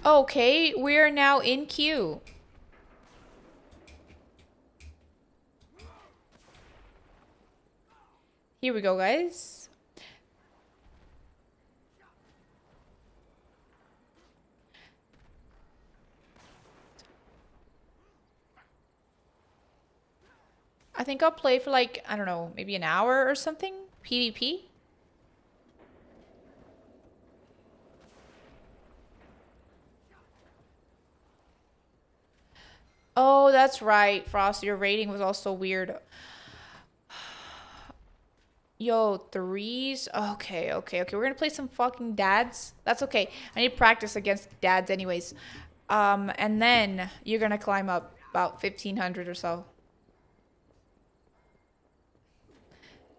Okay, we are now in queue. Here we go, guys. I think I'll play for like, I don't know, maybe an hour or something. PvP. Oh, that's right, Frost. Your rating was also weird. Yo, threes? Okay. We're gonna play some fucking dads. That's okay. I need practice against dads anyways. And then you're gonna climb up about 1500 or so.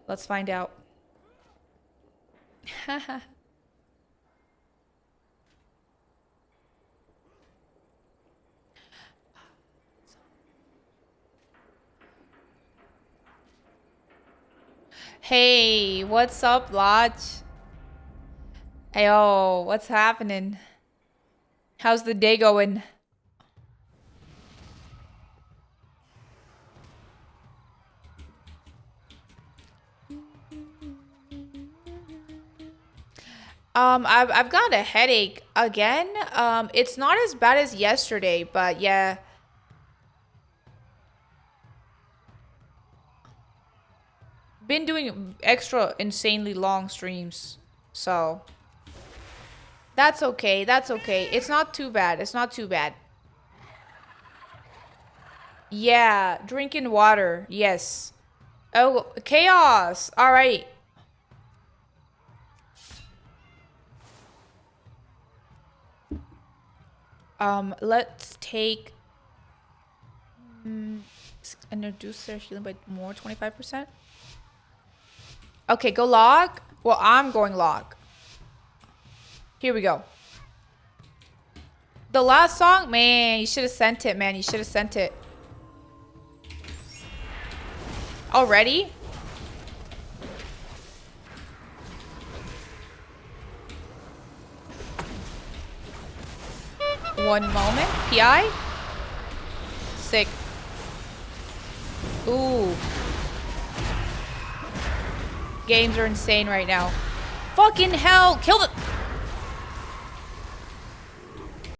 Let's find out. Hey, what's up, Lodge? Hey, oh, what's happening? How's the day going? I've got a headache again. It's not as bad as yesterday, but yeah. Been doing extra insanely long streams. So, that's okay. That's okay. It's not too bad. It's not too bad. Yeah, drinking water. Yes. Oh, chaos. All right. Let's take introduce their healing by more 25%. Okay, go log. Well, I'm going log. Here we go. The last song, man, you should have sent it, man. You should have sent it. Already? One moment. PI? Sick. Ooh. Games are insane right now. Fucking hell. Kill the...